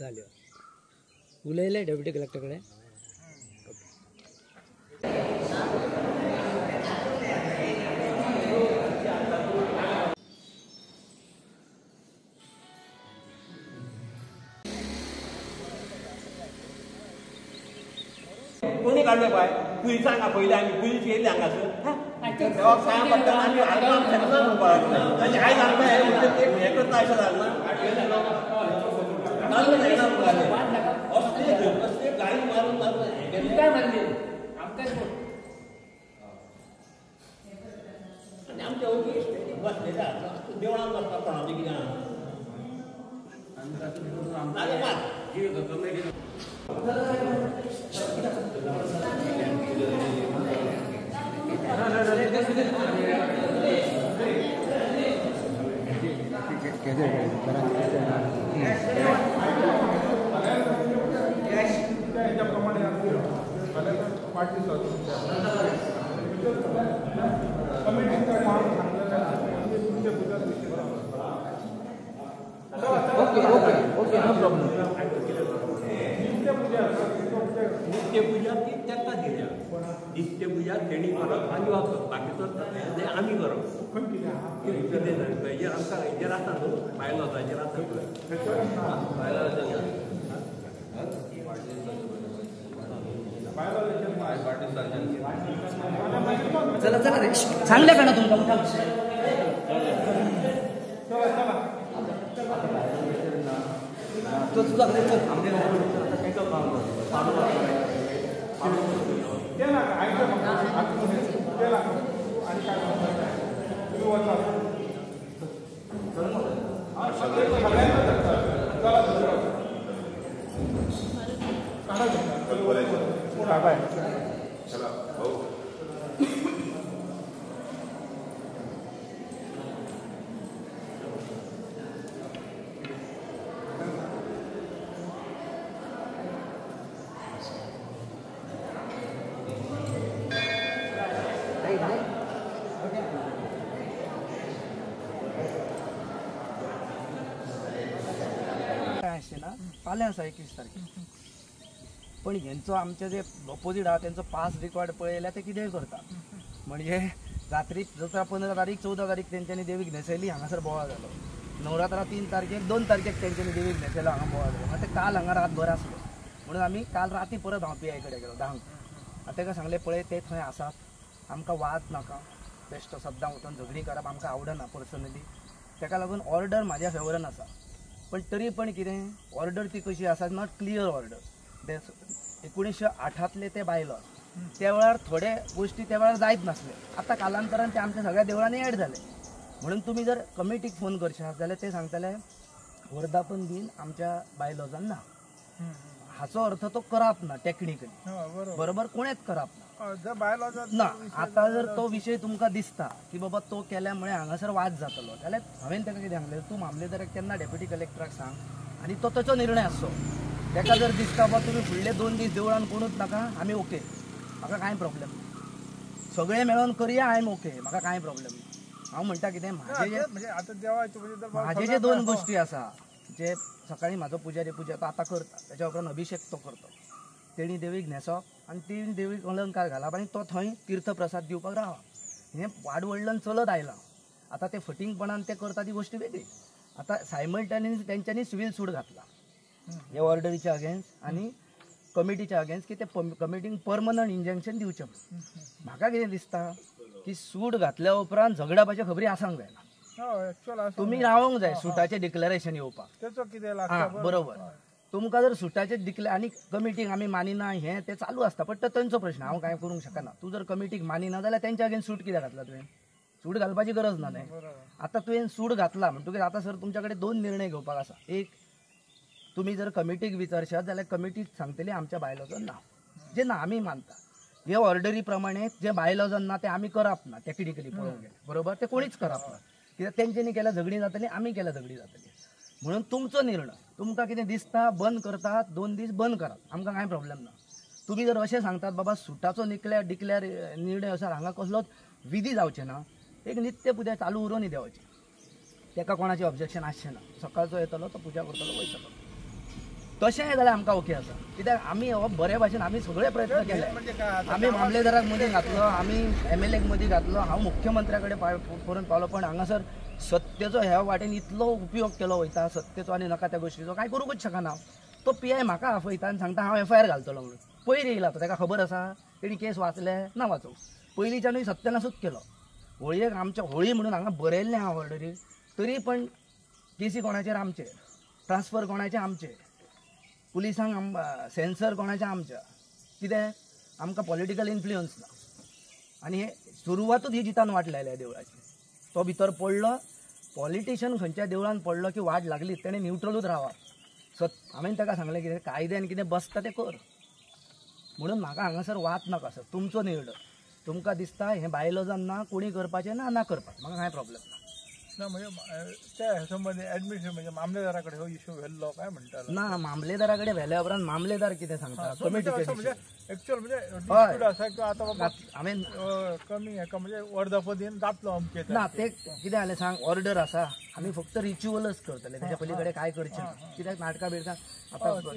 झाल्यो उलयले deputy collector कडेन कोणी काढले पाय पुलिस सांगा पहिले आम्ही पुलिस येईल तेव्हा सांगबद्दल आम्ही काय सांगता हे करता असं झालं गाडी मारून काय मारली आमच्या बसले देवळात बसतात आमचे किती ओके नो प्रॉब्लेम नित्यपूजा ती तेका दिल्या नित्यपूजा तेणी करप आनी वापरप बाकीचो ते आमी करप कितें जाय हेजेर आमकां हेजेर आसा न्हू बायलॉजाचेर आसा चला चला रे सांगले का ना तुमका तो तुझा कडे चल आमने काय काम फाल्यां आसा 21 तारखेक पण हेंचो आमचे जे ऑपोजीट आहा तेंचो पास रिकॉर्ड पळयल्यार ते कितेंय करता म्हणजे रात्री 15 तारीख 14 तारीख तेंच्यांनी देवीक न्हेसयली हांगासर बोवाळ जालो नवरात्रा 3 तारखेक 2 तारखेक तेंच्यांनी देवीक न्हेसयलो हांगा बोवाळ जालो मागीर ते काल हांगा रातभर आसलो म्हणून आमी काल राती परत हांव PI कडेन गेलो 10 आतां ताका सांगलें पळय ते थंय आसात आमकां वाद नाका बेश्टो सद्दां वचून झगडी करप आमकां आवडना पर्सनली ताका लागून ऑर्डर म्हाज्या फेवरान आसा पण तरी पण कितें ऑर्डर ती कशी आसा नॉट क्लियर ऑर्डर ते 1908तले ते बायलॉज त्या वेळार थोडे गोष्टी त्या वेळार जायत नासले आतां कालांतरान ते आमच्या सगळ्या देवळांनी एड जाले म्हणून तुमी जर कमिटीक फोन करशात जाल्यार ते सांगतले वर्धापन दिन आमच्या बायलॉजान ना हाचो अर्थ तो करप ना टेक्निकली बरोबर कोणेच करप ना आता जर तो विषय तुमकां दिसता की बाबा तो केल्यामुळे हांगासर वाद जातलो जाल्यार हांवें ताका कितें सांगलें तूं मामलेदाराक केन्ना डेप्युटी कलेक्टराक सांग आनी तो ताचो निर्णय आसचो ताका जर दिसता बाबा तुमी फुडले 2 दीस देवळान कोणूच नाका आमी ओके म्हाका कांय प्रॉब्लेम सगळे मेळोन करया आय एम ओके म्हाका कांय प्रॉब्लेम ना हांव म्हणटा कितें म्हाजे जे 2 गोश्टी आसा जे सकाळी म्हाजो पुजारी पुजा तो आतां करता तेच्या उपरांत अभिषेक तो करतो तेणी देवीक न्हेसप आनी तेणी देवीक अलंकार घालप आनी तो थंय तीर्थप्रसाद दिवपाक रावप हें वाड व्हडल्यान चलत आयलां आतां ते फटिंगपणान ते करता ती गोश्ट वेगळी आतां सायमल्टेनियस तेंच्यांनी सिवील सूट घातला हे ऑर्डरीच्या अगेन्स्ट आनी कमिटीच्या अगेन्स्ट की ते कमिटीक परमनंट इंजंक्शन दिवचें म्हाका कितें दिसता की सूट घातल्या उपरांत झगडपाच्यो खबरी आसांक जायना तुमी रावंक जाय सुटाचें डिक्लेरेशन येवपाक बरोबर तुमकां जर सुटाचें डिक्लेर आनी कमिटीक आमी मानिना हें तें चालू आसता पण तो तांचो प्रश्न हांव कांय करूंक शकना तूं जर कमिटीक मानिना जाल्यार तेंच्या अगेन्स्ट सूट कित्याक घातला तुवें सूट घालपाची गरज ना न्हय आतां तुवें सूट घातला म्हणटकीर आतां सर तुमच्या कडेन 2 निर्णय घेवपाक आसा एक तुमी जर कमिटीक विचारशात जाल्यार कमिटी सांगतली आमच्या बायलॉजान ना जे ना आमी मानता हे ऑर्डरी प्रमाणे जे बायलॉजान ना ते आमी करप ना टेक्निकली पळोवंक गेले बरोबर ते कोणीच करप ना कित्याक तेंच्यांनी केल्यार झगडी जातली आमी केल्यार झगडी जातली म्हणून तुमचो निर्णय तुमकां कितें दिसता बंद करतात 2 दीस बंद करात आमकां कांय प्रॉब्लेम ना तुम्ही जर अशें सांगतात बाबा सुटाचो डिक्लेअर निर्णय आसा हांगा कसलोच विधी जावचे ना एक नित्य पुजा चालू उरोवनी देवाची तेका कोणाचें ऑब्जेक्शन आसचें ना सकाळचो येतलो तो पुजा करतलो वयतलो तशें जाल्यार आमकां ओके आसा कित्याक आमी हो बरे भाशेन आमी सगळे प्रयत्न केले आमी मामलेदाराक मदीं घातलो आमी MLAक मदीं घातलो हांव मुख्यमंत्र्या कडेन पर्यंत पावलो पण हांगासर सत्तेचो ह्या वाटेन इतलो उपयोग केलो वयता सत्तेचो आनी नाका त्या गोश्टीचो कांय करूंकच शकना तो PI म्हाका आफयता आनी सांगता हांव FIR घालतलो म्हणून पयर येयला तो ताका खबर आसा तेणी केस वाचले ना वाचूंक पयलींच्यानूय सत्यानासूच केलो होळयेक आमच्या होळी म्हणून हांगा बरयल्लें हांव ऑर्डरी तरी पण केसी कोणाचेर आमचे ट्रान्सफर कोणाचे आमचे पुलिसांक सेन्सर कोणाचे आमच्या कित्याक आमकां पॉलिटिकल इन्फ्लुयन्स ना आनी हे सुरवातूच ही जितान वाट लायल्या देवळाची तो भितर पडलो पॉलिटिशियन खंयच्या देवळान पडलो की वाट लागली तेणें न्यूट्रलूच रावप हांवें ताका सांगलें कितें कायद्यान कितें बसता तें कर म्हणून म्हाका हांगासर वाद नाका सर तुमचो निर्णय तुमकां दिसता हें बायलॉजान ना कोणी करपाचें ना करपाक म्हाका कांय प्रॉब्लेम ना ना म्हणजे त्या संबंधी ऍडमिशन म्हणजे मामलेदाराकडे हो इश्यू व्हेल्लो काय म्हणतात ना मामलेदारा कडेन व्हेल्या उपरांत मामलेदार कितें सांगता कमिटीचे म्हणजे ऍक्च्युअल म्हणजे dispute आसा की आता बाबा हांवें कमी हेका म्हणजे वर्धापतीन जातलो अमके ना ते कितें जालें सांग ऑर्डर आसा आमी फक्त रिच्युअलच करतले तेच्या पलीकडे काय करचें ना कित्याक नाटकां बिटकां आतां